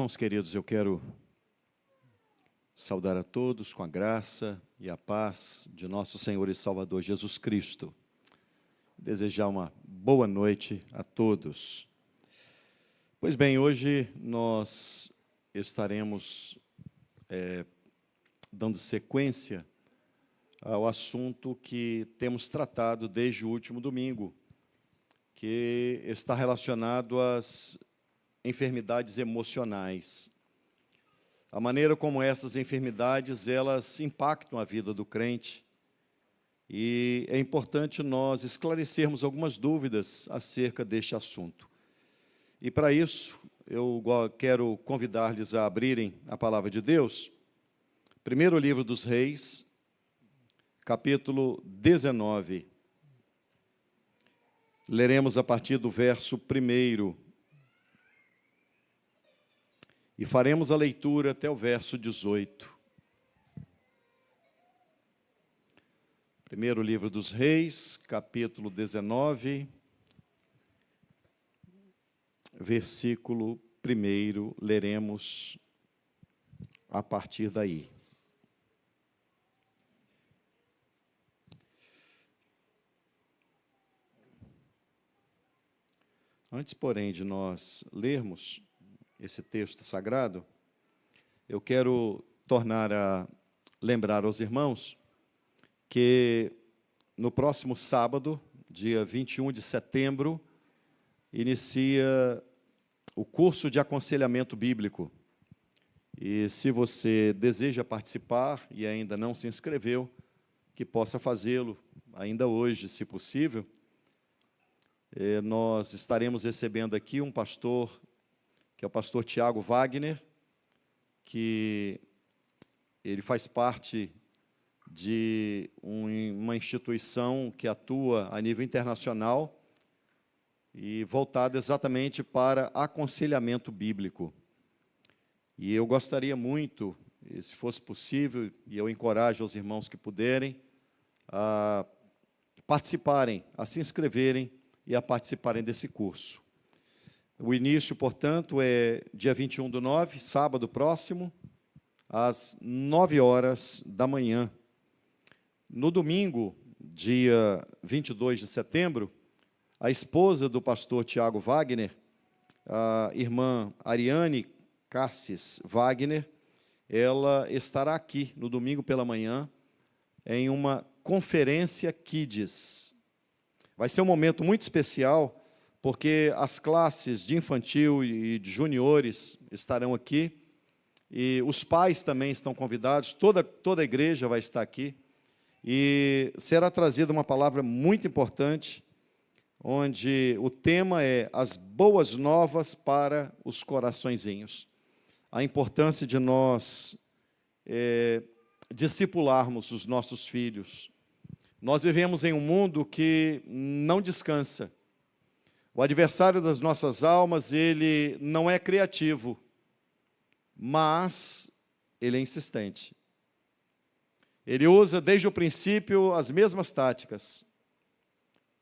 Irmãos queridos, eu quero saudar a todos com a graça e a paz de nosso Senhor e Salvador Jesus Cristo. Desejar uma boa noite a todos. Pois bem, hoje nós estaremos dando sequência ao assunto que temos tratado desde o último domingo, que está relacionado às enfermidades emocionais. A maneira como essas enfermidades, elas impactam a vida do crente. E é importante nós esclarecermos algumas dúvidas acerca deste assunto. E para isso, eu quero convidar-lhes a abrirem a palavra de Deus. Primeiro livro dos Reis, capítulo 19. Leremos a partir do verso 1. E faremos a leitura até o verso 18. Primeiro livro dos Reis, capítulo 19, versículo 1, leremos a partir daí. Antes, porém, de nós lermos esse texto sagrado, eu quero tornar a lembrar aos irmãos que no próximo sábado, dia 21 de setembro, inicia o curso de aconselhamento bíblico. E se você deseja participar e ainda não se inscreveu, que possa fazê-lo ainda hoje, se possível. Nós estaremos recebendo aqui um pastor, que é o pastor Tiago Wagner, que ele faz parte de uma instituição que atua a nível internacional e voltada exatamente para aconselhamento bíblico. E eu gostaria muito, se fosse possível, e eu encorajo os irmãos que puderem, a participarem, a se inscreverem e a participarem desse curso. O início, portanto, é dia 21/9, sábado próximo, às 9 horas da manhã. No domingo, dia 22 de setembro, a esposa do pastor Tiago Wagner, a irmã Ariane Cassis Wagner, ela estará aqui no domingo pela manhã em uma conferência Kids. Vai ser um momento muito especial, porque as classes de infantil e de juniores estarão aqui, e os pais também estão convidados, toda a igreja vai estar aqui, e será trazida uma palavra muito importante, onde o tema é as boas novas para os coraçõezinhos. A importância de nós discipularmos os nossos filhos. Nós vivemos em um mundo que não descansa. O adversário das nossas almas, ele não é criativo, mas ele é insistente. Ele usa desde o princípio as mesmas táticas,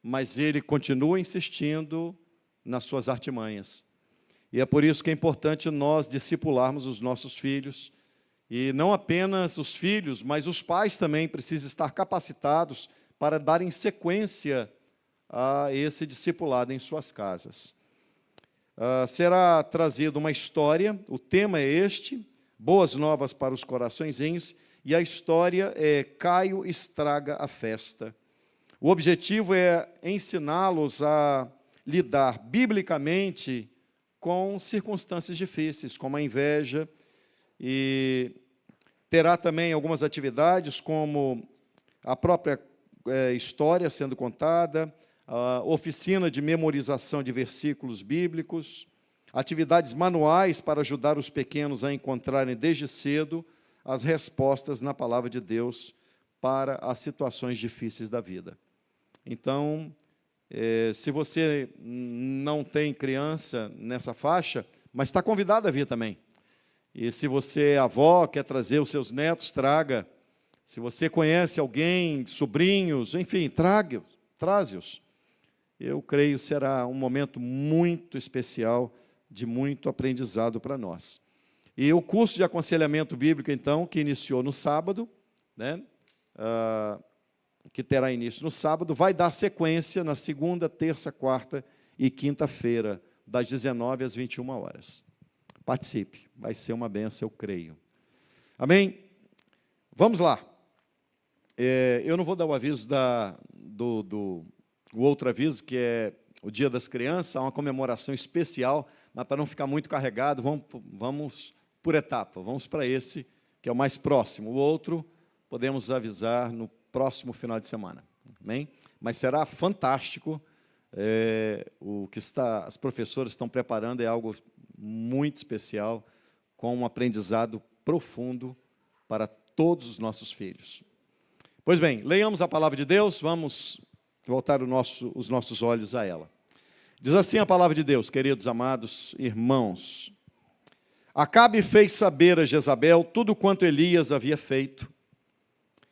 mas ele continua insistindo nas suas artimanhas. E é por isso que é importante nós discipularmos os nossos filhos, e não apenas os filhos, mas os pais também precisam estar capacitados para darem sequência a esse discipulado em suas casas. Será trazida uma história, o tema é este, Boas Novas para os Coraçõezinhos, e a história é Caio estraga a festa. O objetivo é ensiná-los a lidar biblicamente com circunstâncias difíceis, como a inveja, e terá também algumas atividades, como a própria história sendo contada, a oficina de memorização de versículos bíblicos, atividades manuais para ajudar os pequenos a encontrarem desde cedo as respostas na palavra de Deus para as situações difíceis da vida. Então, se você não tem criança nessa faixa, mas está convidado a vir também. E se você é avó, quer trazer os seus netos, traga. Se você conhece alguém, sobrinhos, enfim, traze-os. Eu creio que será um momento muito especial, de muito aprendizado para nós. E o curso de aconselhamento bíblico, então, que iniciou no sábado, né, que terá início no sábado, vai dar sequência na segunda, terça, quarta e quinta-feira, das 19 às 21 horas. Participe, vai ser uma bênção, eu creio. Amém? Vamos lá. Eu não vou dar o aviso o outro aviso, que é o Dia das Crianças, há uma comemoração especial, mas para não ficar muito carregado, vamos por etapa, vamos para esse, que é o mais próximo. O outro, podemos avisar no próximo final de semana. Amém? Mas será fantástico. O que as professoras estão preparando é algo muito especial, com um aprendizado profundo para todos os nossos filhos. Pois bem, leiamos a palavra de Deus, vamos voltar os nossos olhos a ela. Diz assim a palavra de Deus, queridos amados irmãos: Acabe fez saber a Jezabel tudo quanto Elias havia feito,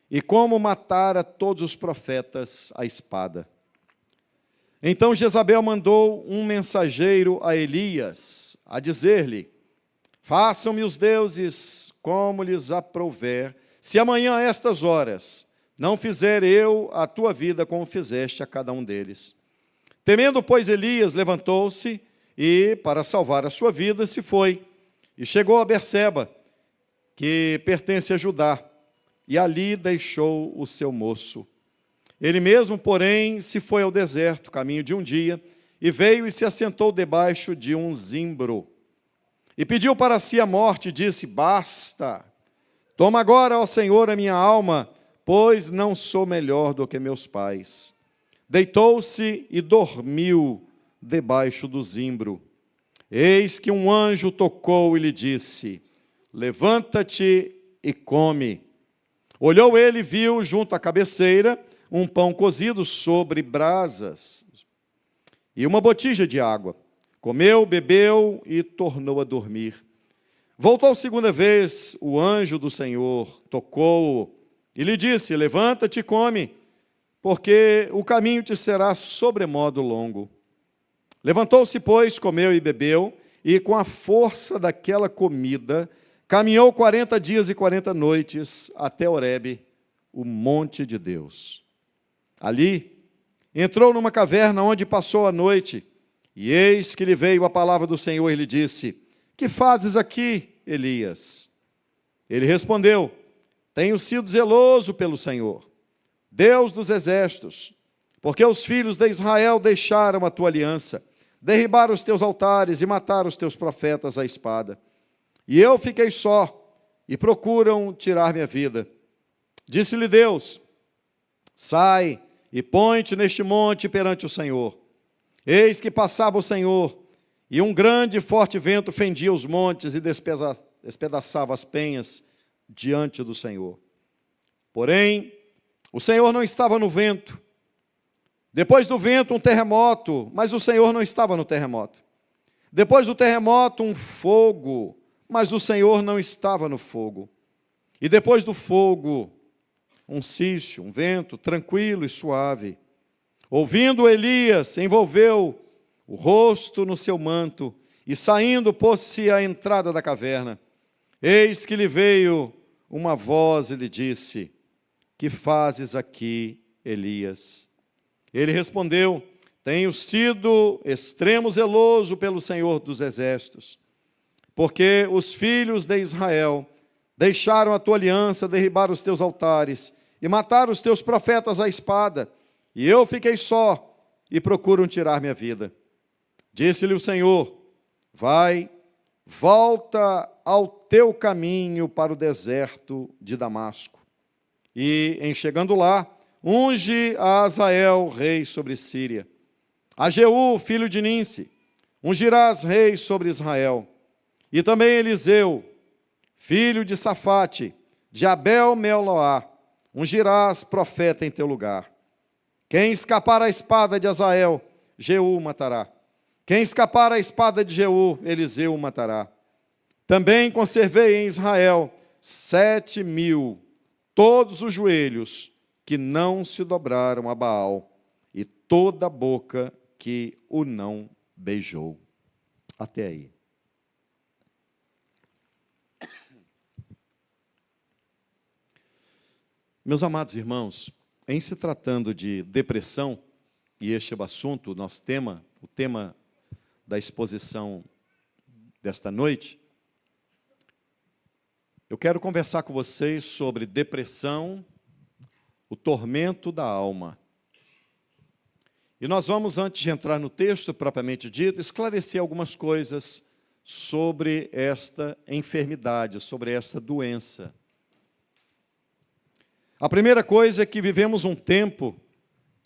e como matara todos os profetas à espada. Então Jezabel mandou um mensageiro a Elias, a dizer-lhe: Façam-me os deuses como lhes aprouver, se amanhã a estas horas não fizer eu a tua vida como fizeste a cada um deles. Temendo, pois, Elias levantou-se e, para salvar a sua vida, se foi, e chegou a Berseba, que pertence a Judá, e ali deixou o seu moço. Ele mesmo, porém, se foi ao deserto, caminho de um dia, e veio e se assentou debaixo de um zimbro. E pediu para si a morte, e disse: Basta, toma agora, ó Senhor, a minha alma, pois não sou melhor do que meus pais. Deitou-se e dormiu debaixo do zimbro. Eis que um anjo tocou e lhe disse: Levanta-te e come. Olhou ele e viu junto à cabeceira um pão cozido sobre brasas e uma botija de água. Comeu, bebeu e tornou a dormir. Voltou segunda vez o anjo do Senhor, tocou-o e lhe disse: Levanta-te e come, porque o caminho te será sobremodo longo. Levantou-se, pois, comeu e bebeu, e com a força daquela comida, caminhou 40 dias e 40 noites até Horebe, o monte de Deus. Ali, entrou numa caverna onde passou a noite, e eis que lhe veio a palavra do Senhor e lhe disse: Que fazes aqui, Elias? Ele respondeu: Tenho sido zeloso pelo Senhor, Deus dos exércitos, porque os filhos de Israel deixaram a tua aliança, derribaram os teus altares e mataram os teus profetas à espada. E eu fiquei só, e procuram tirar minha vida. Disse-lhe Deus: Sai e põe-te neste monte perante o Senhor. Eis que passava o Senhor, e um grande e forte vento fendia os montes e despedaçava as penhas diante do Senhor. Porém, o Senhor não estava no vento. Depois do vento, um terremoto, mas o Senhor não estava no terremoto. Depois do terremoto, um fogo, mas o Senhor não estava no fogo. E depois do fogo, um cisto, um vento tranquilo e suave. Ouvindo, Elias envolveu o rosto no seu manto e, saindo, pôs-se à entrada da caverna. Eis que lhe veio uma voz e lhe disse: Que fazes aqui, Elias? Ele respondeu: Tenho sido extremo zeloso pelo Senhor dos exércitos, porque os filhos de Israel deixaram a tua aliança, derribaram os teus altares e mataram os teus profetas à espada, e eu fiquei só e procuram tirar minha vida. Disse-lhe o Senhor: Vai, volta ao teu caminho para o deserto de Damasco, e, em chegando lá, unge a Azael, rei sobre Síria. A Jeú, filho de Ninsi, ungirás rei sobre Israel. E também Eliseu, filho de Safate, de Abel-Meoloá, ungirás profeta em teu lugar. Quem escapar à espada de Azael, Jeú matará. Quem escapar à espada de Jeú, Eliseu matará. Também conservei em Israel 7.000, todos os joelhos que não se dobraram a Baal, e toda a boca que o não beijou. Até aí. Meus amados irmãos, em se tratando de depressão, e este é o assunto, nosso tema, o tema da exposição desta noite, eu quero conversar com vocês sobre depressão, o tormento da alma. E nós vamos, antes de entrar no texto propriamente dito, esclarecer algumas coisas sobre esta enfermidade, sobre esta doença. A primeira coisa é que vivemos um tempo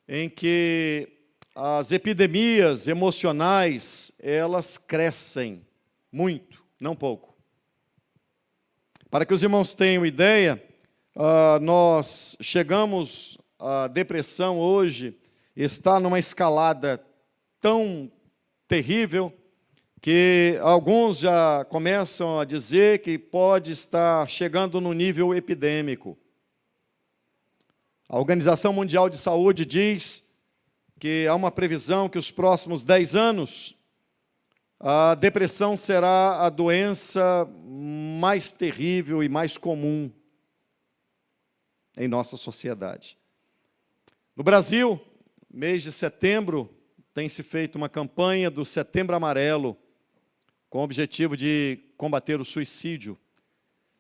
em que as epidemias emocionais, elas crescem muito, não pouco. Para que os irmãos tenham ideia, nós chegamos à depressão hoje, está numa escalada tão terrível que alguns já começam a dizer que pode estar chegando no nível epidêmico. A Organização Mundial de Saúde diz que há uma previsão que os próximos 10 anos a depressão será a doença mais terrível e mais comum em nossa sociedade. No Brasil, mês de setembro, tem se feito uma campanha do Setembro Amarelo, com o objetivo de combater o suicídio.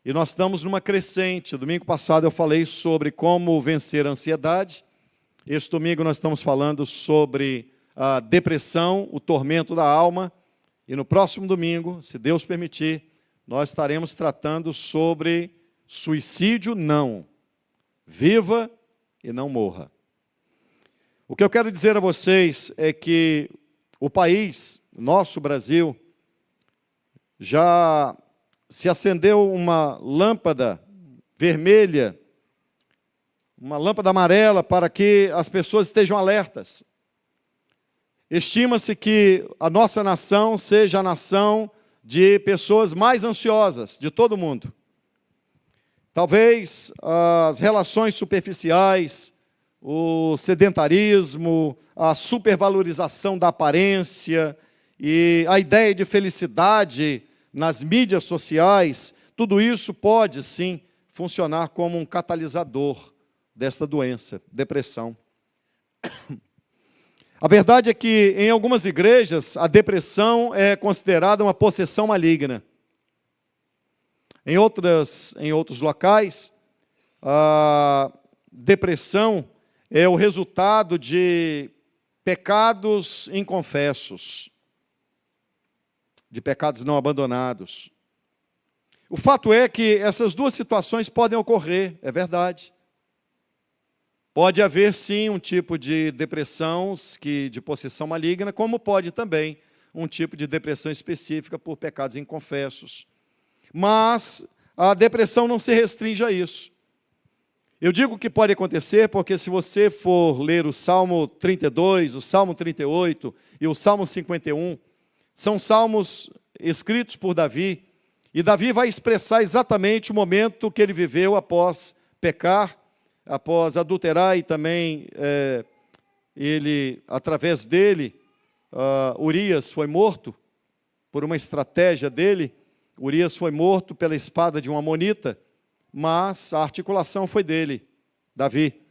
E nós estamos numa crescente. Domingo passado eu falei sobre como vencer a ansiedade. Este domingo nós estamos falando sobre a depressão, o tormento da alma. E no próximo domingo, se Deus permitir, nós estaremos tratando sobre suicídio não. Viva e não morra. O que eu quero dizer a vocês é que o país, nosso Brasil, já se acendeu uma lâmpada vermelha, uma lâmpada amarela para que as pessoas estejam alertas. Estima-se que a nossa nação seja a nação de pessoas mais ansiosas de todo o mundo. Talvez as relações superficiais, o sedentarismo, a supervalorização da aparência e a ideia de felicidade nas mídias sociais, tudo isso pode, sim, funcionar como um catalisador desta doença, depressão. A verdade é que, em algumas igrejas, a depressão é considerada uma possessão maligna. Em outros locais, a depressão é o resultado de pecados inconfessos, de pecados não abandonados. O fato é que essas duas situações podem ocorrer, é verdade. Pode haver, sim, um tipo de depressão, de possessão maligna, como pode também um tipo de depressão específica por pecados inconfessos. Mas a depressão não se restringe a isso. Eu digo que pode acontecer porque se você for ler o Salmo 32, o Salmo 38 e o Salmo 51, são salmos escritos por Davi, e Davi vai expressar exatamente o momento que ele viveu após pecar, após adulterar, e também através dele, Urias foi morto, por uma estratégia dele. Urias foi morto pela espada de um amonita, mas a articulação foi dele, Davi.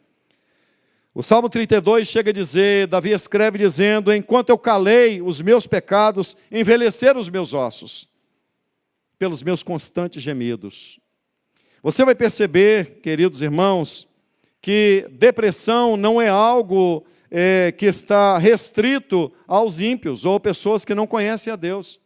O Salmo 32 chega a dizer, Davi escreve dizendo, enquanto eu calei os meus pecados, envelheceram os meus ossos, pelos meus constantes gemidos. Você vai perceber, queridos irmãos, que depressão não é algo que está restrito aos ímpios ou pessoas que não conhecem a Deus.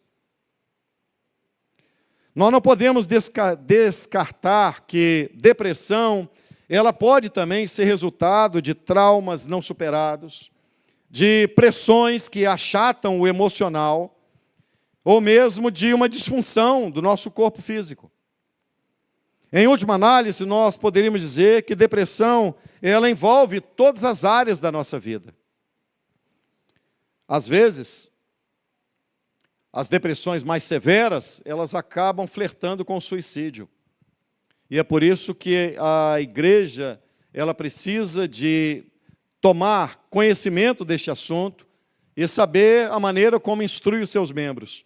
Nós não podemos descartar que depressão, ela pode também ser resultado de traumas não superados, de pressões que achatam o emocional, ou mesmo de uma disfunção do nosso corpo físico. Em última análise, nós poderíamos dizer que depressão, ela envolve todas as áreas da nossa vida. Às vezes, as depressões mais severas, elas acabam flertando com o suicídio. E é por isso que a igreja, ela precisa de tomar conhecimento deste assunto e saber a maneira como instrui os seus membros.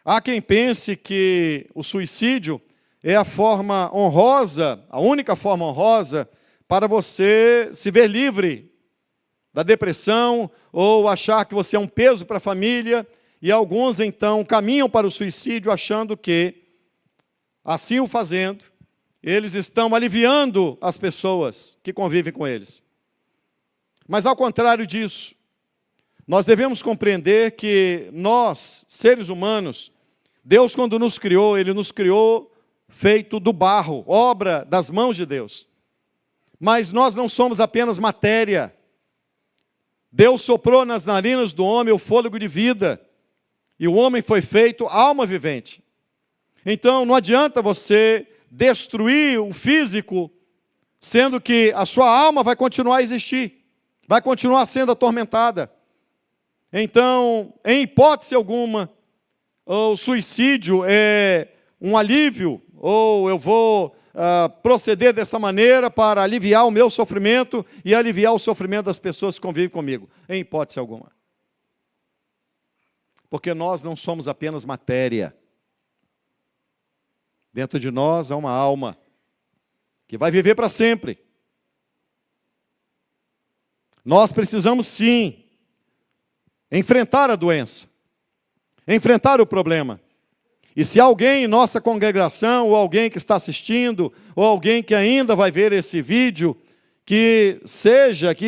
Há quem pense que o suicídio é a forma honrosa, a única forma honrosa para você se ver livre da depressão ou achar que você é um peso para a família, e alguns então caminham para o suicídio achando que, assim o fazendo, eles estão aliviando as pessoas que convivem com eles. Mas ao contrário disso, nós devemos compreender que nós, seres humanos, Deus quando nos criou, Ele nos criou feito do barro, obra das mãos de Deus. Mas nós não somos apenas matéria. Deus soprou nas narinas do homem o fôlego de vida, e o homem foi feito alma vivente. Então não adianta você destruir o físico, sendo que a sua alma vai continuar a existir, vai continuar sendo atormentada. Então, em hipótese alguma, o suicídio é um alívio, ou eu vou proceder dessa maneira para aliviar o meu sofrimento e aliviar o sofrimento das pessoas que convivem comigo. Em hipótese alguma. Porque nós não somos apenas matéria. Dentro de nós há uma alma que vai viver para sempre. Nós precisamos sim enfrentar a doença, enfrentar o problema. E se alguém em nossa congregação, ou alguém que está assistindo, ou alguém que ainda vai ver esse vídeo, que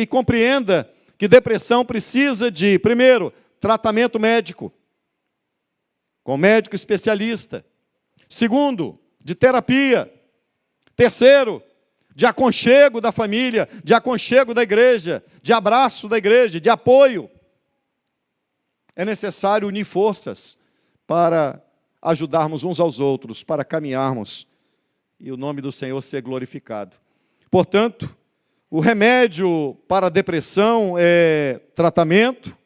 compreenda que depressão precisa de, primeiro, tratamento médico, com médico especialista. Segundo, de terapia. Terceiro, de aconchego da família, de aconchego da igreja, de abraço da igreja, de apoio. É necessário unir forças para ajudarmos uns aos outros, para caminharmos e o nome do Senhor ser glorificado. Portanto, o remédio para a depressão é tratamento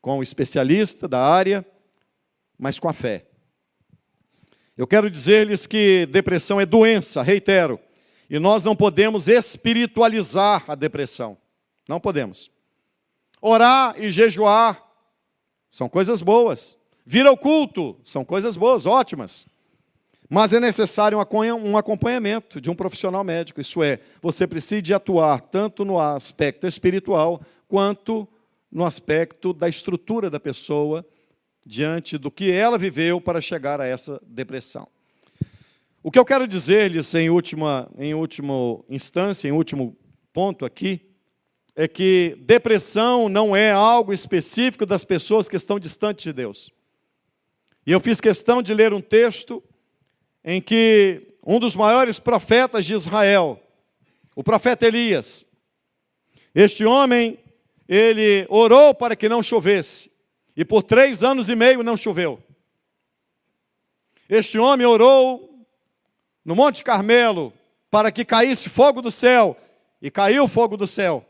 com o especialista da área, mas com a fé. Eu quero dizer-lhes que depressão é doença, reitero, e nós não podemos espiritualizar a depressão. Não podemos. Orar e jejuar são coisas boas. Vir ao culto são coisas boas, ótimas. Mas é necessário um acompanhamento de um profissional médico. Isso é, você precisa de atuar tanto no aspecto espiritual, quanto no aspecto da estrutura da pessoa, diante do que ela viveu para chegar a essa depressão. O que eu quero dizer-lhes em última instância, em último ponto aqui, é que depressão não é algo específico das pessoas que estão distantes de Deus. E eu fiz questão de ler um texto em que um dos maiores profetas de Israel, o profeta Elias, este homem, ele orou para que não chovesse, e por 3 anos e meio não choveu. Este homem orou no Monte Carmelo para que caísse fogo do céu, e caiu fogo do céu.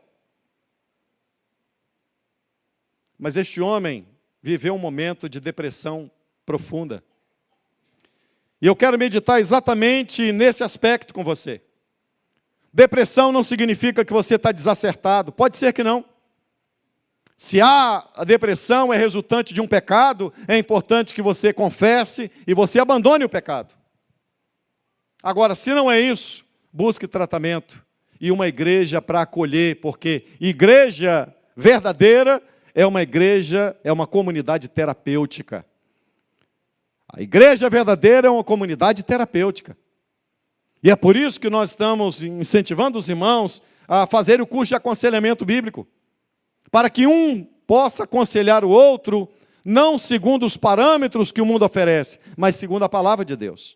Mas este homem viveu um momento de depressão profunda. E eu quero meditar exatamente nesse aspecto com você. Depressão não significa que você está desacertado. Pode ser que não. Se a depressão é resultante de um pecado, é importante que você confesse e você abandone o pecado. Agora, se não é isso, busque tratamento e uma igreja para acolher, porque igreja verdadeira é uma igreja, é uma comunidade terapêutica. A igreja verdadeira é uma comunidade terapêutica. E é por isso que nós estamos incentivando os irmãos a fazer o curso de aconselhamento bíblico, para que um possa aconselhar o outro, não segundo os parâmetros que o mundo oferece, mas segundo a palavra de Deus.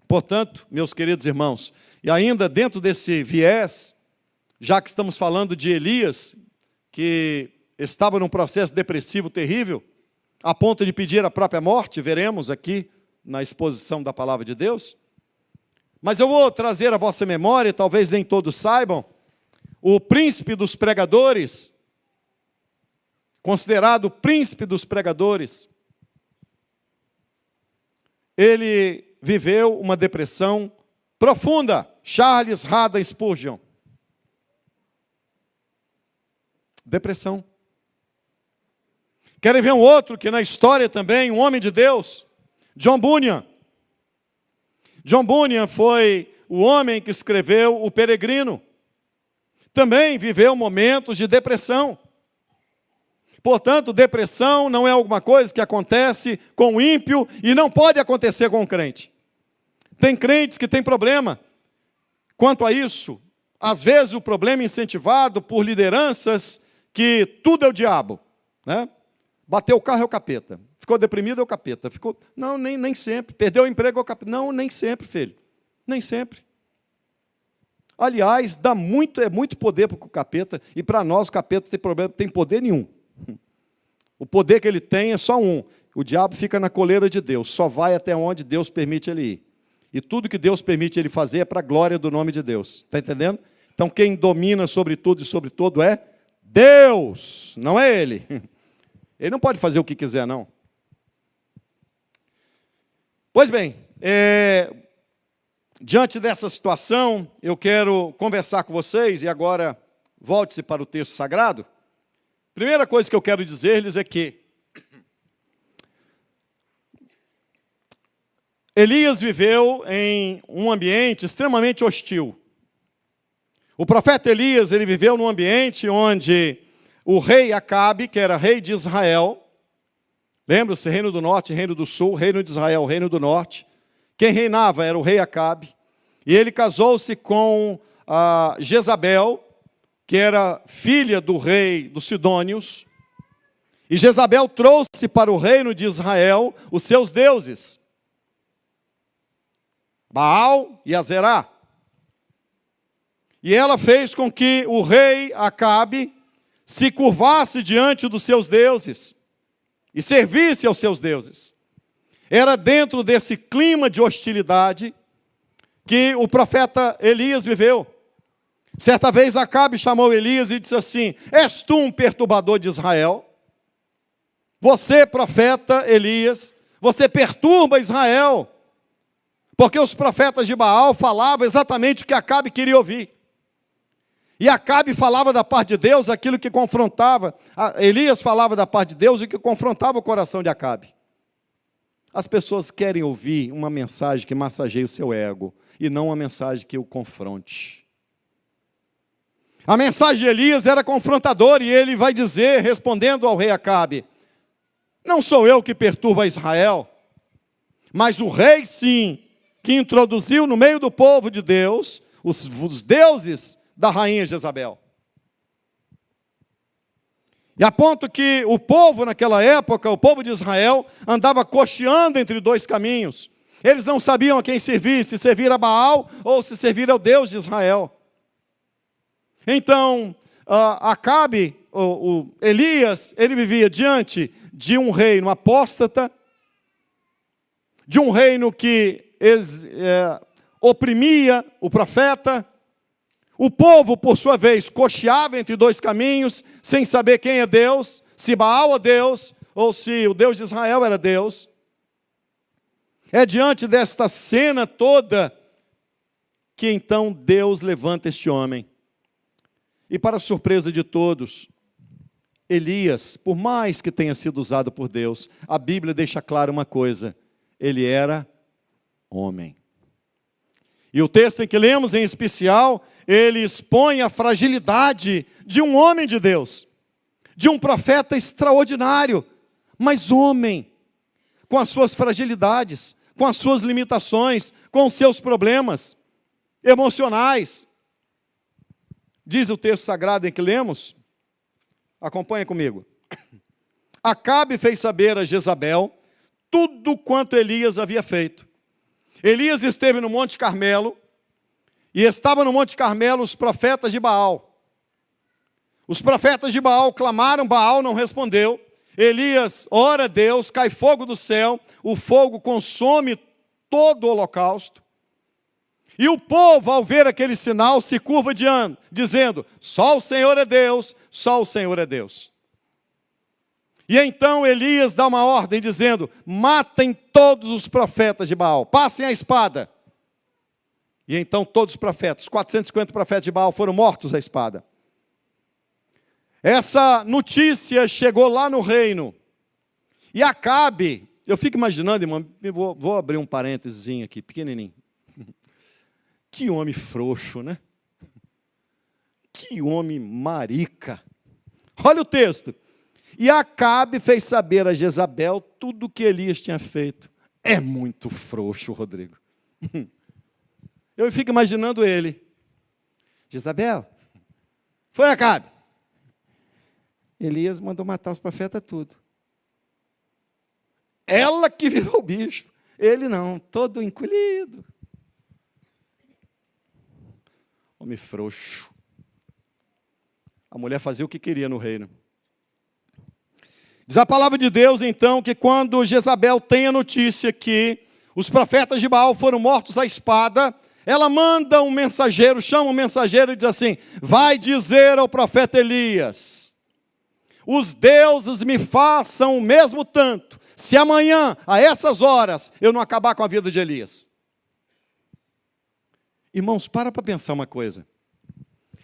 Portanto, meus queridos irmãos, e ainda dentro desse viés, já que estamos falando de Elias, que estava num processo depressivo terrível, a ponto de pedir a própria morte, veremos aqui na exposição da palavra de Deus. Mas eu vou trazer à vossa memória, talvez nem todos saibam, o príncipe dos pregadores, considerado o príncipe dos pregadores, ele viveu uma depressão profunda, Charles Haddon Spurgeon. Depressão. Querem ver um outro que na história também, um homem de Deus, John Bunyan. John Bunyan foi o homem que escreveu O Peregrino. Também viveu momentos de depressão. Portanto, depressão não é alguma coisa que acontece com o ímpio e não pode acontecer com o crente. Tem crentes que têm problema quanto a isso. Às vezes o problema é incentivado por lideranças que tudo é o diabo, né? Bateu o carro é o capeta. Ficou deprimido é o capeta. Não, nem sempre. Perdeu o emprego é o capeta. Não, nem sempre, filho. Nem sempre. Aliás, é muito poder para o capeta, e para nós o capeta tem poder nenhum. O poder que ele tem é só um. O diabo fica na coleira de Deus, só vai até onde Deus permite ele ir. E tudo que Deus permite ele fazer é para a glória do nome de Deus. Está entendendo? Então quem domina sobre tudo e sobre todo é Deus, não é ele. Ele não pode fazer o que quiser, não. Pois bem, diante dessa situação, eu quero conversar com vocês, e agora volte-se para o texto sagrado. Primeira coisa que eu quero dizer-lhes é que Elias viveu em um ambiente extremamente hostil. O profeta Elias, ele viveu num ambiente onde o rei Acabe, que era rei de Israel, lembra-se, reino do norte, reino do sul, reino de Israel, reino do norte. Quem reinava era o rei Acabe. E ele casou-se com Jezabel, que era filha do rei dos Sidônios. E Jezabel trouxe para o reino de Israel os seus deuses, Baal e Azerá. E ela fez com que o rei Acabe se curvasse diante dos seus deuses e servisse aos seus deuses. Era dentro desse clima de hostilidade que o profeta Elias viveu. Certa vez Acabe chamou Elias e disse assim: és tu um perturbador de Israel? Você, profeta Elias, você perturba Israel. Porque os profetas de Baal falavam exatamente o que Acabe queria ouvir. E Acabe falava da parte de Deus aquilo que confrontava. Elias falava da parte de Deus e que confrontava o coração de Acabe. As pessoas querem ouvir uma mensagem que massageie o seu ego, e não uma mensagem que o confronte. A mensagem de Elias era confrontadora, e ele vai dizer, respondendo ao rei Acabe: não sou eu que perturba Israel, mas o rei sim, que introduziu no meio do povo de Deus os deuses da rainha Jezabel. E a ponto que o povo naquela época, o povo de Israel, andava cocheando entre dois caminhos. Eles não sabiam a quem servir, se servir a Baal ou se servir ao Deus de Israel. Então, Acabe, Elias, ele vivia diante de um reino apóstata, de um reino que oprimia o profeta. O povo, por sua vez, cocheava entre dois caminhos, sem saber quem é Deus, se Baal é Deus, ou se o Deus de Israel era Deus. É diante desta cena toda que então Deus levanta este homem. E para surpresa de todos, Elias, por mais que tenha sido usado por Deus, a Bíblia deixa claro uma coisa: ele era homem. E o texto em que lemos, em especial, ele expõe a fragilidade de um homem de Deus, de um profeta extraordinário, mas homem, com as suas fragilidades, com as suas limitações, com os seus problemas emocionais. Diz o texto sagrado em que lemos, acompanha comigo. Acabe fez saber a Jezabel tudo quanto Elias havia feito. Elias esteve no Monte Carmelo, e estava no Monte Carmelo os profetas de Baal. Os profetas de Baal clamaram, Baal não respondeu. Elias ora a Deus, cai fogo do céu, o fogo consome todo o holocausto. E o povo, ao ver aquele sinal, se curva diante, dizendo: só o Senhor é Deus, só o Senhor é Deus. E então Elias dá uma ordem dizendo: matem todos os profetas de Baal, passem a espada. E então todos os profetas, 450 profetas de Baal foram mortos à espada. Essa notícia chegou lá no reino. E Acabe, eu fico imaginando, irmão, vou abrir um parênteses aqui, pequenininho. Que homem frouxo, né? Que homem marica. Olha o texto. E Acabe fez saber a Jezabel tudo o que Elias tinha feito. É muito frouxo, Rodrigo. Eu fico imaginando ele. Jezabel, foi Acabe. Elias mandou matar os profetas tudo. Ela que virou o bicho. Ele não, todo encolhido. Homem frouxo. A mulher fazia o que queria no reino. Diz a palavra de Deus, então, que quando Jezabel tem a notícia que os profetas de Baal foram mortos à espada, ela manda um mensageiro, chama um mensageiro e diz assim: vai dizer ao profeta Elias, os deuses me façam o mesmo tanto, se amanhã, a essas horas, eu não acabar com a vida de Elias. Irmãos, para pensar uma coisa.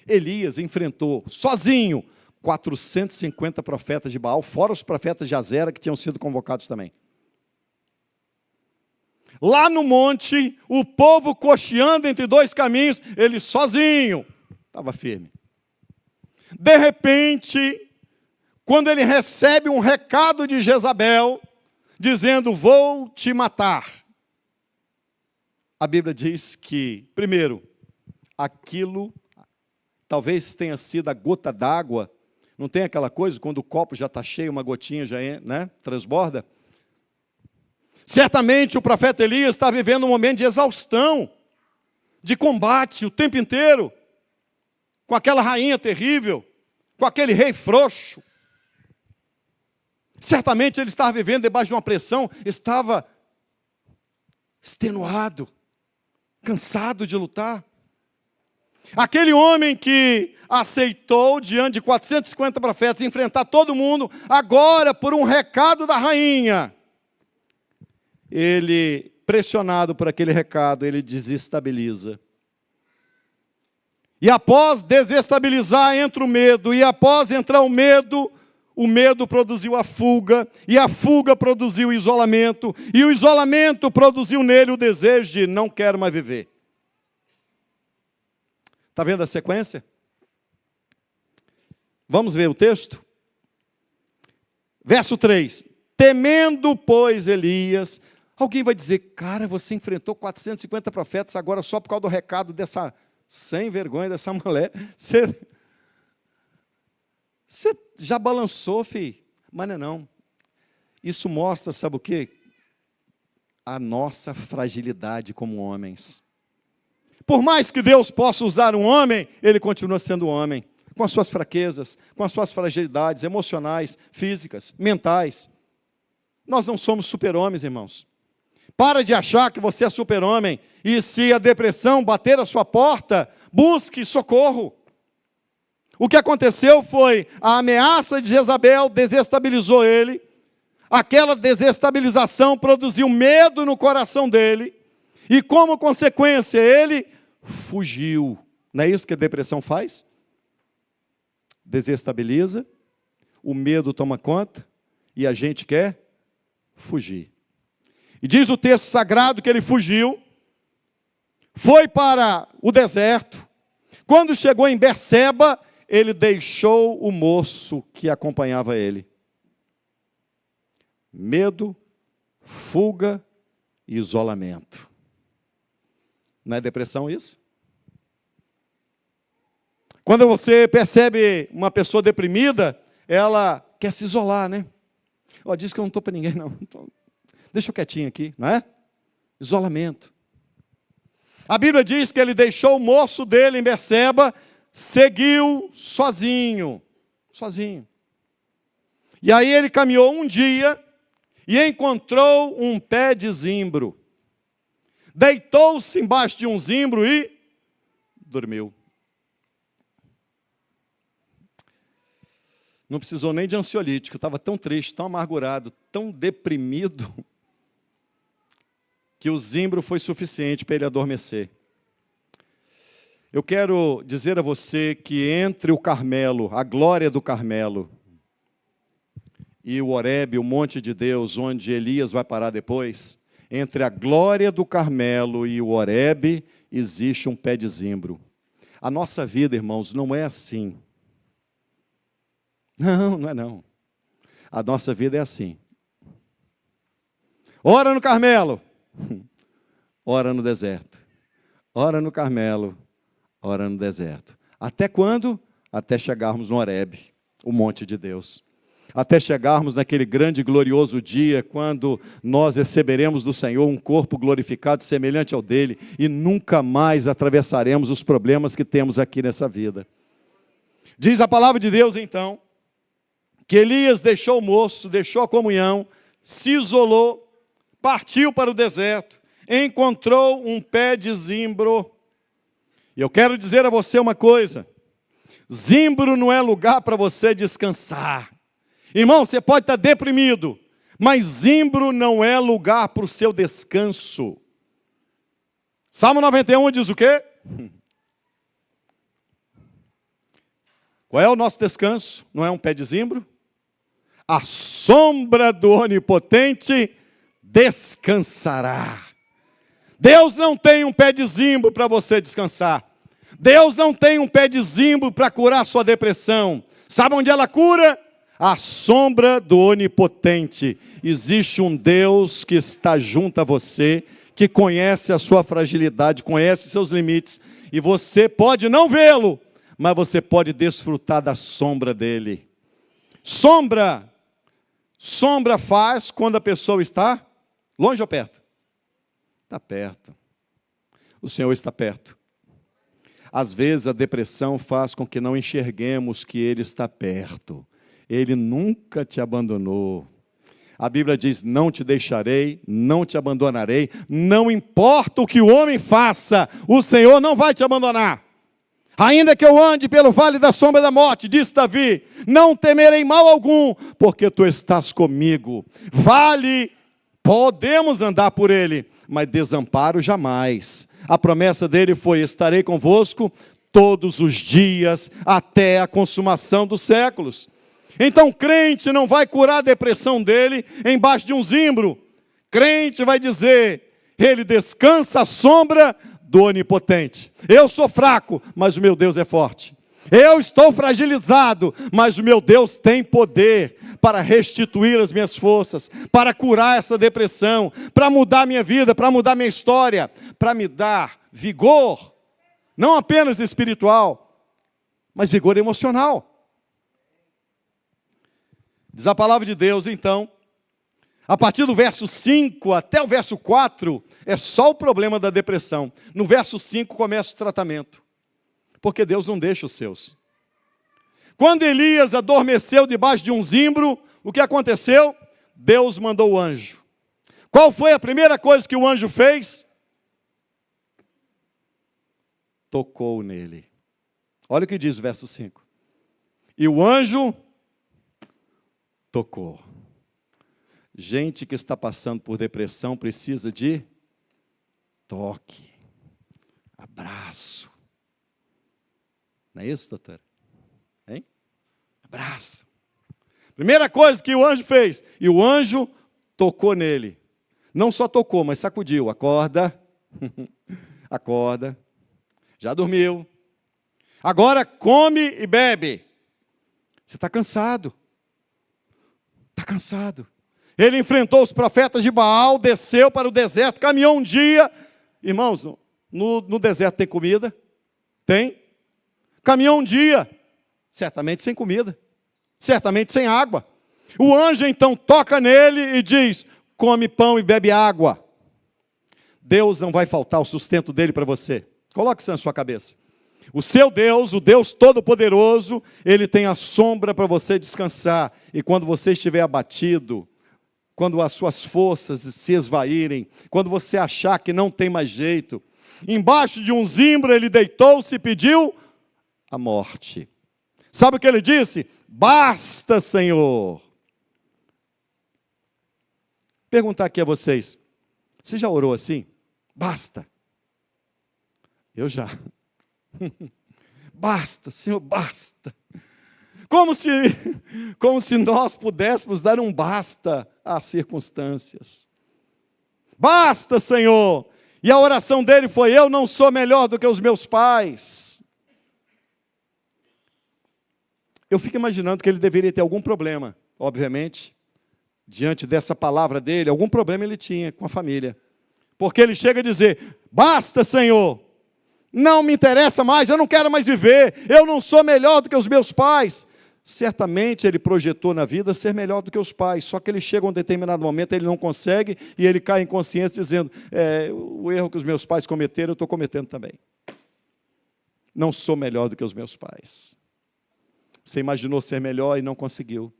Elias enfrentou sozinho 450 profetas de Baal, fora os profetas de Azera que tinham sido convocados também. Lá no monte, o povo cocheando entre dois caminhos, ele sozinho estava firme. De repente, quando ele recebe um recado de Jezabel, dizendo, vou te matar. A Bíblia diz que, primeiro, aquilo talvez tenha sido a gota d'água. Não tem aquela coisa, quando o copo já está cheio, uma gotinha já transborda? Certamente o profeta Elias está vivendo um momento de exaustão, de combate o tempo inteiro, com aquela rainha terrível, com aquele rei frouxo. Certamente ele estava vivendo debaixo de uma pressão, estava extenuado, cansado de lutar. Aquele homem que aceitou, diante de 450 profetas, enfrentar todo mundo, agora, por um recado da rainha, ele, pressionado por aquele recado, ele desestabiliza. E após desestabilizar, entra o medo, e após entrar o medo produziu a fuga, e a fuga produziu o isolamento, e o isolamento produziu nele o desejo de não quero mais viver. Está vendo a sequência? Vamos ver o texto? Verso 3. Temendo, pois, Elias. Alguém vai dizer, cara, você enfrentou 450 profetas agora só por causa do recado dessa sem vergonha, dessa mulher. Você já balançou, filho? Mas não é não. Isso mostra, sabe o quê? A nossa fragilidade como homens. Por mais que Deus possa usar um homem, ele continua sendo homem, com as suas fraquezas, com as suas fragilidades emocionais, físicas, mentais. Nós não somos super-homens, irmãos. Para de achar que você é super-homem, e se a depressão bater a sua porta, busque socorro. O que aconteceu foi, a ameaça de Jezabel desestabilizou ele, aquela desestabilização produziu medo no coração dele, e como consequência ele fugiu. Não é isso que a depressão faz? Desestabiliza, o medo toma conta, e a gente quer fugir. E diz o texto sagrado que ele fugiu, foi para o deserto. Quando chegou em Berseba, ele deixou o moço que acompanhava ele. Medo, fuga e isolamento. Não é depressão isso? Quando você percebe uma pessoa deprimida, ela quer se isolar, né? Ó, diz que eu não estou para ninguém, não. Deixa eu quietinho aqui, não é? Isolamento. A Bíblia diz que ele deixou o moço dele em Berseba, seguiu sozinho. Sozinho. E aí ele caminhou um dia e encontrou um pé de zimbro. Deitou-se embaixo de um zimbro e dormiu. Não precisou nem de ansiolítico, estava tão triste, tão amargurado, tão deprimido, que o zimbro foi suficiente para ele adormecer. Eu quero dizer a você que entre o Carmelo, a glória do Carmelo, e o Horebe, o monte de Deus, onde Elias vai parar depois, entre a glória do Carmelo e o Horebe, existe um pé de zimbro. A nossa vida, irmãos, não é assim. Não, não é não. A nossa vida é assim. Ora no Carmelo, ora no deserto. Ora no Carmelo, ora no deserto. Até quando? Até chegarmos no Horebe, o monte de Deus. Até chegarmos naquele grande e glorioso dia, quando nós receberemos do Senhor um corpo glorificado semelhante ao dele, e nunca mais atravessaremos os problemas que temos aqui nessa vida. Diz a palavra de Deus, então, que Elias deixou o moço, deixou a comunhão, se isolou, partiu para o deserto, encontrou um pé de zimbro. E eu quero dizer a você uma coisa: zimbro não é lugar para você descansar. Irmão, você pode estar deprimido, mas zimbro não é lugar para o seu descanso. Salmo 91 diz o quê? Qual é o nosso descanso? Não é um pé de zimbro? A sombra do Onipotente descansará. Deus não tem um pé de zimbro para você descansar. Deus não tem um pé de zimbro para curar sua depressão. Sabe onde ela cura? A sombra do Onipotente. Existe um Deus que está junto a você, que conhece a sua fragilidade, conhece seus limites, e você pode não vê-lo, mas você pode desfrutar da sombra dele. Sombra faz quando a pessoa está longe ou perto? Está perto. O Senhor está perto. Às vezes a depressão faz com que não enxerguemos que Ele está perto. Ele nunca te abandonou. A Bíblia diz: não te deixarei, não te abandonarei. Não importa o que o homem faça, o Senhor não vai te abandonar. Ainda que eu ande pelo vale da sombra da morte, disse Davi, não temerei mal algum, porque tu estás comigo. Vale, podemos andar por ele, mas desamparo jamais. A promessa dele foi: estarei convosco todos os dias, até a consumação dos séculos. Então crente não vai curar a depressão dele embaixo de um zimbro. Crente vai dizer, ele descansa à sombra do Onipotente. Eu sou fraco, mas o meu Deus é forte. Eu estou fragilizado, mas o meu Deus tem poder para restituir as minhas forças, para curar essa depressão, para mudar minha vida, para mudar minha história, para me dar vigor, não apenas espiritual, mas vigor emocional. Diz a palavra de Deus, então, a partir do verso 5 até o verso 4, é só o problema da depressão. No verso 5 começa o tratamento, porque Deus não deixa os seus. Quando Elias adormeceu debaixo de um zimbro, o que aconteceu? Deus mandou o anjo. Qual foi a primeira coisa que o anjo fez? Tocou nele. Olha o que diz o verso 5. E o anjo tocou. Gente que está passando por depressão precisa de toque, abraço. Não é isso, doutora? Hein? Abraço. Primeira coisa que o anjo fez, e o anjo tocou nele. Não só tocou, mas sacudiu. Acorda, acorda, já dormiu. Agora come e bebe. Você está cansado. Está cansado. Ele enfrentou os profetas de Baal, desceu para o deserto, caminhou um dia. Irmãos, no deserto tem comida? Tem. Caminhou um dia, certamente sem comida, certamente sem água. O anjo então toca nele e diz, come pão e bebe água. Deus não vai faltar o sustento dele para você. Coloque isso na sua cabeça. O seu Deus, o Deus Todo-Poderoso, Ele tem a sombra para você descansar. E quando você estiver abatido, quando as suas forças se esvaírem, quando você achar que não tem mais jeito, embaixo de um zimbro ele deitou-se e pediu a morte. Sabe o que ele disse? Basta, Senhor. Perguntar aqui a vocês, você já orou assim? Basta. Eu já. Basta, Senhor, basta. Como se nós pudéssemos dar um basta às circunstâncias. Basta, Senhor! E a oração dele foi: eu não sou melhor do que os meus pais. Eu fico imaginando que ele deveria ter algum problema, obviamente, diante dessa palavra dele, algum problema ele tinha com a família. Porque ele chega a dizer: basta, Senhor! Não me interessa mais, eu não quero mais viver, eu não sou melhor do que os meus pais. Certamente ele projetou na vida ser melhor do que os pais, só que ele chega a um determinado momento, ele não consegue, e ele cai em consciência dizendo: o erro que os meus pais cometeram, eu estou cometendo também. Não sou melhor do que os meus pais. Você imaginou ser melhor e não conseguiu.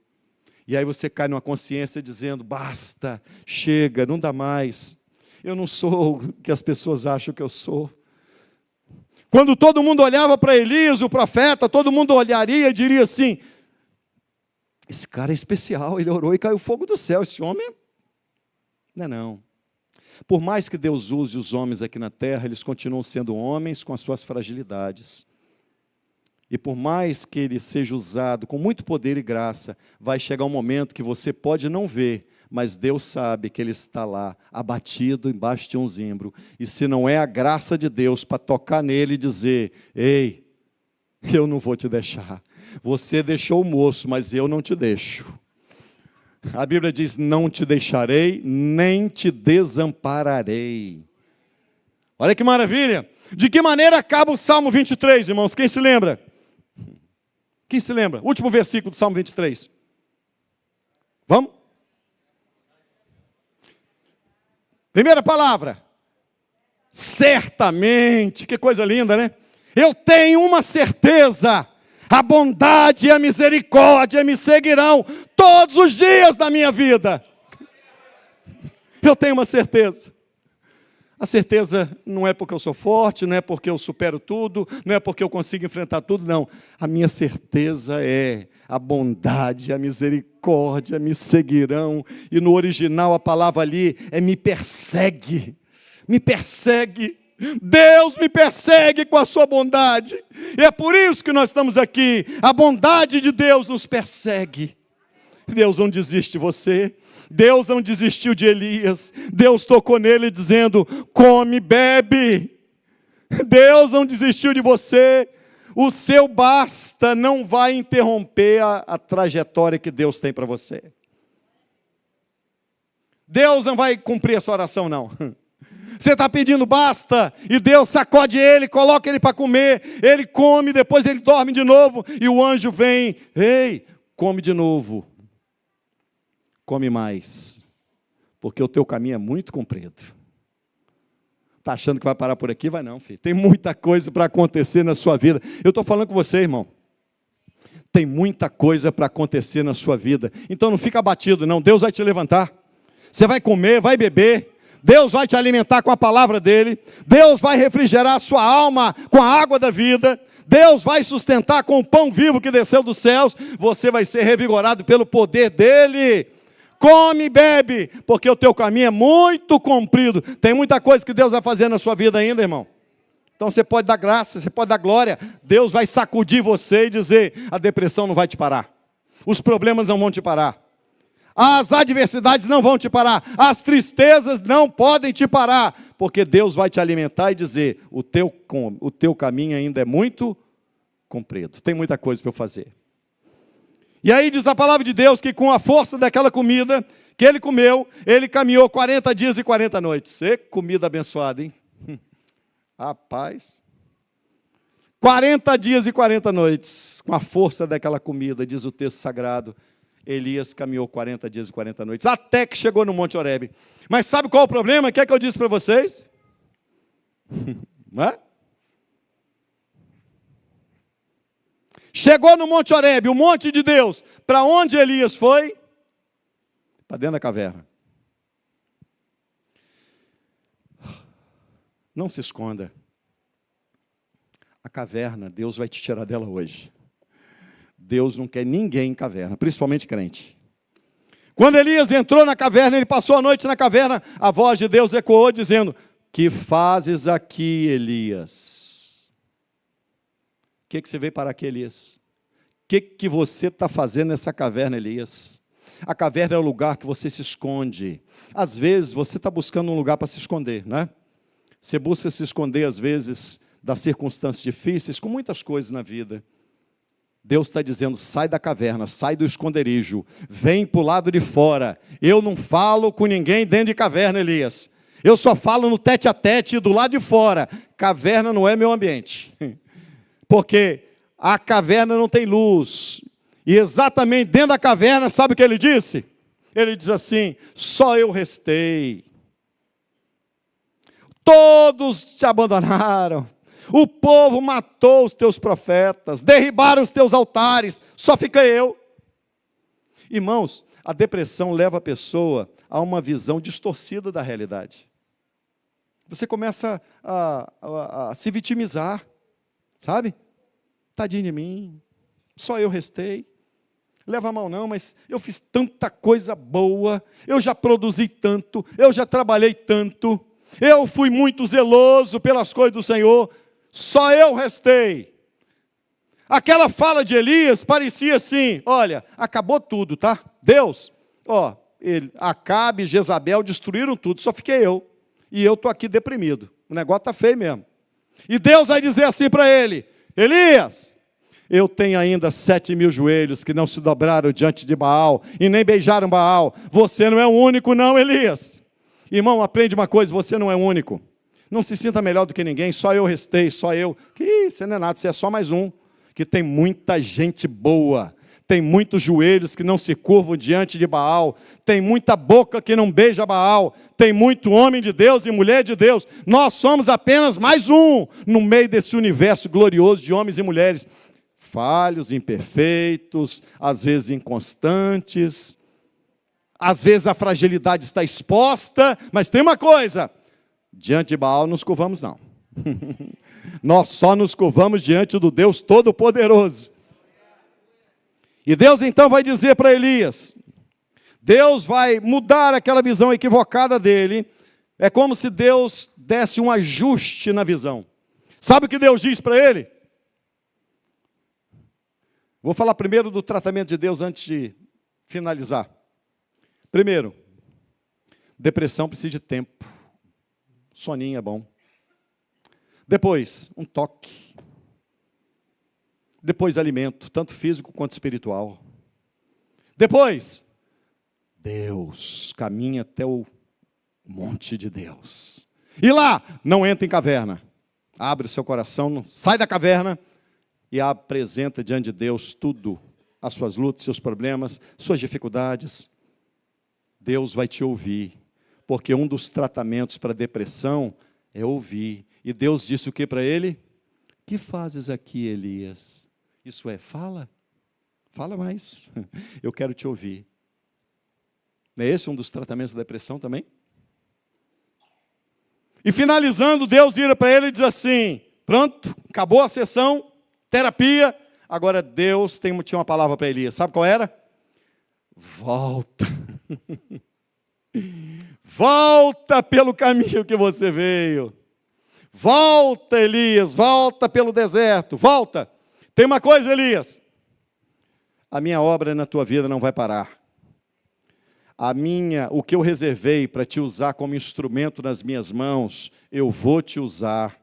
E aí você cai numa consciência dizendo: basta, chega, não dá mais. Eu não sou o que as pessoas acham que eu sou. Quando todo mundo olhava para Elias, o profeta, todo mundo olharia e diria assim: esse cara é especial, ele orou e caiu fogo do céu, esse homem não é não. Por mais que Deus use os homens aqui na terra, eles continuam sendo homens com as suas fragilidades. E por mais que ele seja usado com muito poder e graça, vai chegar um momento que você pode não ver, mas Deus sabe que ele está lá, abatido embaixo de um zimbro. E se não é a graça de Deus para tocar nele e dizer: ei, eu não vou te deixar. Você deixou o moço, mas eu não te deixo. A Bíblia diz: não te deixarei, nem te desampararei. Olha que maravilha. De que maneira acaba o Salmo 23, irmãos? Quem se lembra? Quem se lembra? Último versículo do Salmo 23. Vamos? Primeira palavra: certamente. Que coisa linda, né? Eu tenho uma certeza: a bondade e a misericórdia me seguirão todos os dias da minha vida. Eu tenho uma certeza. A certeza não é porque eu sou forte, não é porque eu supero tudo, não é porque eu consigo enfrentar tudo, não. A minha certeza é: a bondade e a misericórdia me seguirão. E no original a palavra ali é me persegue. Me persegue. Deus me persegue com a sua bondade. E é por isso que nós estamos aqui. A bondade de Deus nos persegue. Deus não desiste de você. Deus não desistiu de Elias. Deus tocou nele dizendo: come, bebe. Deus não desistiu de você. O seu basta não vai interromper a trajetória que Deus tem para você. Deus não vai cumprir essa oração, não. Você está pedindo basta, e Deus sacode ele, coloca ele para comer, ele come, depois ele dorme de novo, e o anjo vem: ei, come de novo. Come mais, porque o teu caminho é muito comprido. Está achando que vai parar por aqui? Vai não, filho. Tem muita coisa para acontecer na sua vida. Eu estou falando com você, irmão. Tem muita coisa para acontecer na sua vida. Então não fica abatido, não. Deus vai te levantar. Você vai comer, vai beber. Deus vai te alimentar com a palavra dele. Deus vai refrigerar a sua alma com a água da vida. Deus vai sustentar com o pão vivo que desceu dos céus. Você vai ser revigorado pelo poder dele. Come e bebe, porque o teu caminho é muito comprido. Tem muita coisa que Deus vai fazer na sua vida ainda, irmão. Então você pode dar graça, você pode dar glória. Deus vai sacudir você e dizer: a depressão não vai te parar. Os problemas não vão te parar. As adversidades não vão te parar. As tristezas não podem te parar. Porque Deus vai te alimentar e dizer: o teu caminho ainda é muito comprido. Tem muita coisa para eu fazer. E aí diz a palavra de Deus que com a força daquela comida que ele comeu, ele caminhou 40 dias e 40 noites. E comida abençoada, hein? Rapaz. 40 dias e 40 noites, com a força daquela comida, diz o texto sagrado, Elias caminhou 40 dias e 40 noites, até que chegou no Monte Horebe. Mas sabe qual é o problema? O que é que eu disse para vocês? Não é? Chegou no Monte Horebe, o monte de Deus. Para onde Elias foi? Para dentro da caverna. Não se esconda. A caverna, Deus vai te tirar dela hoje. Deus não quer ninguém em caverna, principalmente crente. Quando Elias entrou na caverna, ele passou a noite na caverna, a voz de Deus ecoou dizendo: que fazes aqui, Elias? O que você veio para aqui, Elias? que você está fazendo nessa caverna, Elias? A caverna é o lugar que você se esconde. Às vezes, você está buscando um lugar para se esconder, né? Você busca se esconder, às vezes, das circunstâncias difíceis, com muitas coisas na vida. Deus está dizendo, sai da caverna, sai do esconderijo, vem para o lado de fora. Eu não falo com ninguém dentro de caverna, Elias. Eu só falo no tete a tete do lado de fora. Caverna não é meu ambiente. Porque a caverna não tem luz. E exatamente dentro da caverna, sabe o que ele disse? Ele diz assim, só eu restei. Todos te abandonaram. O povo matou os teus profetas, derribaram os teus altares, só fica eu. Irmãos, a depressão leva a pessoa a uma visão distorcida da realidade. Você começa a se vitimizar, sabe? Tadinho de mim, só eu restei. Leva mal não, mas eu fiz tanta coisa boa, eu já produzi tanto, eu já trabalhei tanto, eu fui muito zeloso pelas coisas do Senhor, só eu restei. Aquela fala de Elias parecia assim, olha, acabou tudo, tá? Deus, Acabe e Jezabel destruíram tudo, só fiquei eu. E eu estou aqui deprimido, o negócio está feio mesmo. E Deus vai dizer assim para ele, Elias, eu tenho ainda 7.000 joelhos que não se dobraram diante de Baal e nem beijaram Baal. Você não é o único não, Elias. Irmão, aprende uma coisa, você não é o único. Não se sinta melhor do que ninguém, só eu restei, só eu. Que você não é nada, você é só mais um. Que tem muita gente boa, tem muitos joelhos que não se curvam diante de Baal, tem muita boca que não beija Baal, tem muito homem de Deus e mulher de Deus. Nós somos apenas mais um no meio desse universo glorioso de homens e mulheres. Falhos, imperfeitos, às vezes inconstantes, às vezes a fragilidade está exposta, mas tem uma coisa, diante de Baal não nos curvamos não. Nós só nos curvamos diante do Deus Todo-Poderoso. E Deus então vai dizer para Elias, Deus vai mudar aquela visão equivocada dele, é como se Deus desse um ajuste na visão. Sabe o que Deus diz para ele? Vou falar primeiro do tratamento de Deus antes de finalizar. Primeiro, depressão precisa de tempo. Soninho é bom. Depois, um toque. Depois, alimento, tanto físico quanto espiritual. Depois, Deus, caminha até o monte de Deus. E lá, não entra em caverna. Abre o seu coração, sai da caverna e apresenta diante de Deus tudo. As suas lutas, seus problemas, suas dificuldades. Deus vai te ouvir. Porque um dos tratamentos para a depressão é ouvir. E Deus disse o que para ele? Que fazes aqui, Elias? Isso é, fala mais. Eu quero te ouvir. Não é esse um dos tratamentos da depressão também? E finalizando, Deus vira para ele e diz assim, pronto, acabou a sessão, terapia, agora Deus tinha uma palavra para Elias, sabe qual era? Volta. Volta pelo caminho que você veio. Volta, Elias, volta pelo deserto, volta. Tem uma coisa, Elias, a minha obra na tua vida não vai parar. O que eu reservei para te usar como instrumento nas minhas mãos, eu vou te usar.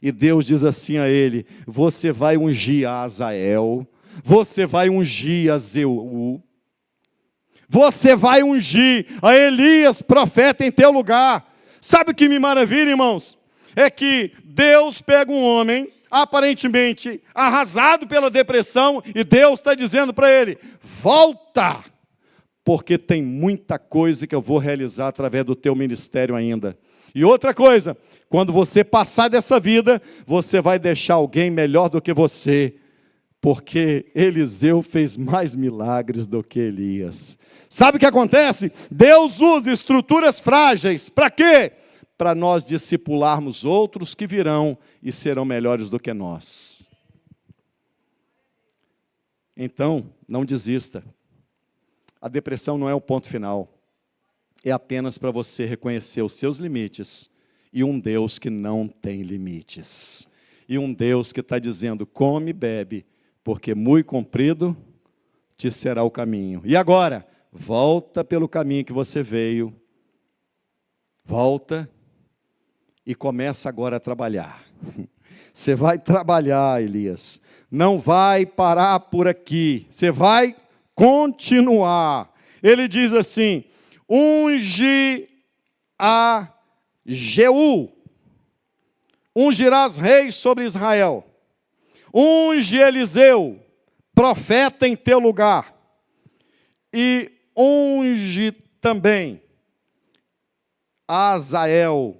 E Deus diz assim a ele, você vai ungir a Azael, você vai ungir a Zeu, você vai ungir a Elias, profeta, em teu lugar. Sabe o que me maravilha, irmãos? É que Deus pega um homem, aparentemente arrasado pela depressão, e Deus está dizendo para ele, volta, porque tem muita coisa que eu vou realizar através do teu ministério ainda. E outra coisa, quando você passar dessa vida, você vai deixar alguém melhor do que você, porque Eliseu fez mais milagres do que Elias. Sabe o que acontece? Deus usa estruturas frágeis, para quê? Para nós discipularmos outros que virão e serão melhores do que nós. Então, não desista. A depressão não é o ponto final. É apenas para você reconhecer os seus limites e um Deus que não tem limites. E um Deus que está dizendo, come e bebe, porque muito comprido te será o caminho. E agora, volta pelo caminho que você veio, volta e começa agora a trabalhar. Você vai trabalhar, Elias, não vai parar por aqui, você vai continuar. Ele diz assim, unge a Jeú, ungirás reis sobre Israel, unge Eliseu, profeta em teu lugar, e unge também Azael,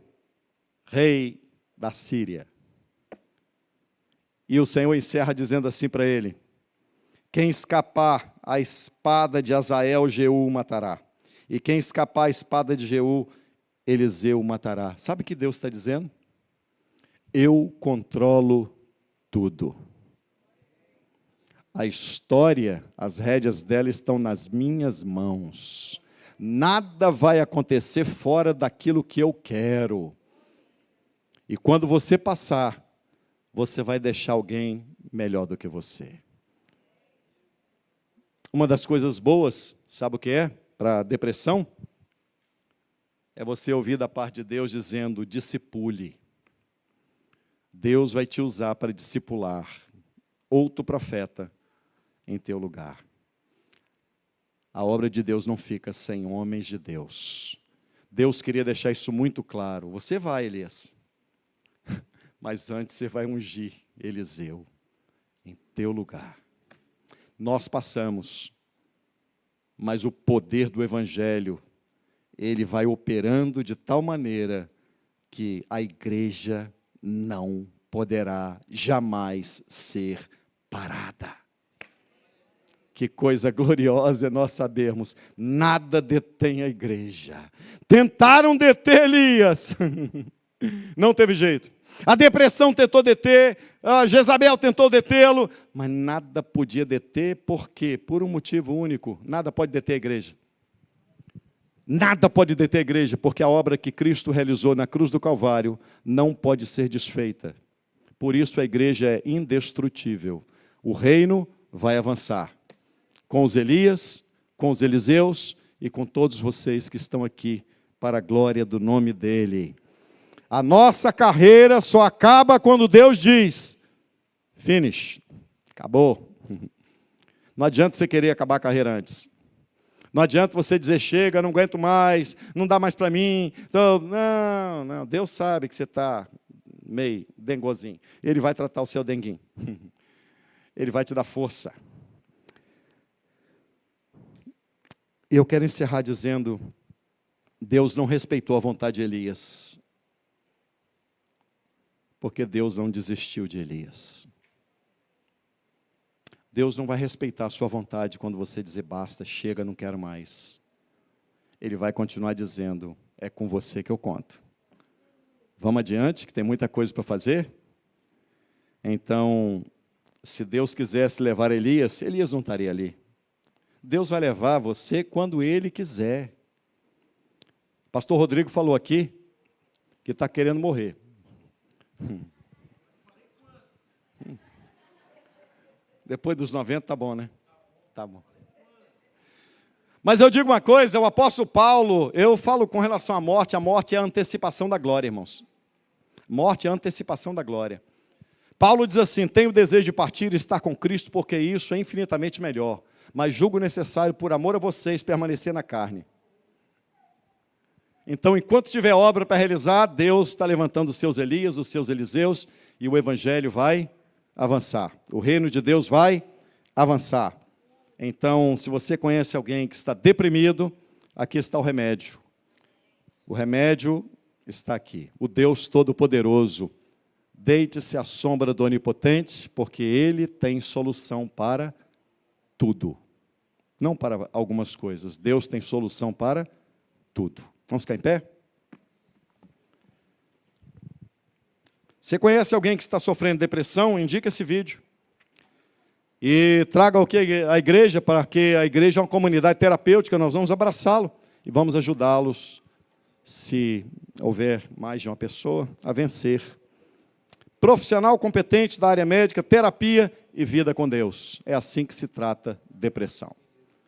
rei da Síria. E o Senhor encerra dizendo assim para ele, quem escapar à espada de Azael, Jeú o matará. E quem escapar à espada de Jeú, Eliseu o matará. Sabe o que Deus está dizendo? Eu controlo tudo. A história, as rédeas dela estão nas minhas mãos. Nada vai acontecer fora daquilo que eu quero. E quando você passar, você vai deixar alguém melhor do que você. Uma das coisas boas, sabe o que é? Para depressão? É você ouvir da parte de Deus dizendo, discipule. Deus vai te usar para discipular outro profeta em teu lugar. A obra de Deus não fica sem homens de Deus. Deus queria deixar isso muito claro. Você vai, Elias. Mas antes você vai ungir Eliseu em teu lugar. Nós passamos, mas o poder do Evangelho, ele vai operando de tal maneira que a igreja não poderá jamais ser parada. Que coisa gloriosa é nós sabermos, nada detém a igreja. Tentaram deter Elias, não teve jeito. A depressão tentou deter, a Jezabel tentou detê-lo, mas nada podia deter, por quê? Por um motivo único, nada pode deter a igreja. Nada pode deter a igreja, porque a obra que Cristo realizou na cruz do Calvário não pode ser desfeita. Por isso a igreja é indestrutível. O reino vai avançar. Com os Elias, com os Eliseus e com todos vocês que estão aqui para a glória do nome dEle. A nossa carreira só acaba quando Deus diz, finish, acabou. Não adianta você querer acabar a carreira antes. Não adianta você dizer, chega, não aguento mais, não dá mais para mim. Então, não, Deus sabe que você está meio dengozinho. Ele vai tratar o seu denguinho. Ele vai te dar força. E eu quero encerrar dizendo, Deus não respeitou a vontade de Elias. Porque Deus não desistiu de Elias. Deus não vai respeitar a sua vontade quando você dizer basta, chega, não quero mais. Ele vai continuar dizendo, é com você que eu conto. Vamos adiante, que tem muita coisa para fazer? Então, se Deus quisesse levar Elias, Elias não estaria ali. Deus vai levar você quando Ele quiser. Pastor Rodrigo falou aqui que está querendo morrer. Depois dos 90 tá bom, né? Tá bom. Mas eu digo uma coisa, o apóstolo Paulo, eu falo com relação à morte, a morte é a antecipação da glória, irmãos. Morte é a antecipação da glória. Paulo diz assim, tenho o desejo de partir e estar com Cristo, porque isso é infinitamente melhor, mas julgo necessário, por amor a vocês, permanecer na carne. Então, enquanto tiver obra para realizar, Deus está levantando os seus Elias, os seus Eliseus, e o Evangelho vai avançar. O reino de Deus vai avançar. Então, se você conhece alguém que está deprimido, aqui está o remédio. O remédio está aqui. O Deus Todo-Poderoso. Deite-se à sombra do Onipotente, porque Ele tem solução para tudo. Não para algumas coisas. Deus tem solução para tudo. Vamos ficar em pé? Você conhece alguém que está sofrendo depressão? Indica esse vídeo. E traga o que a igreja, para que a igreja é uma comunidade terapêutica, nós vamos abraçá-lo e vamos ajudá-los, se houver mais de uma pessoa, a vencer. Profissional competente da área médica, terapia e vida com Deus. É assim que se trata depressão.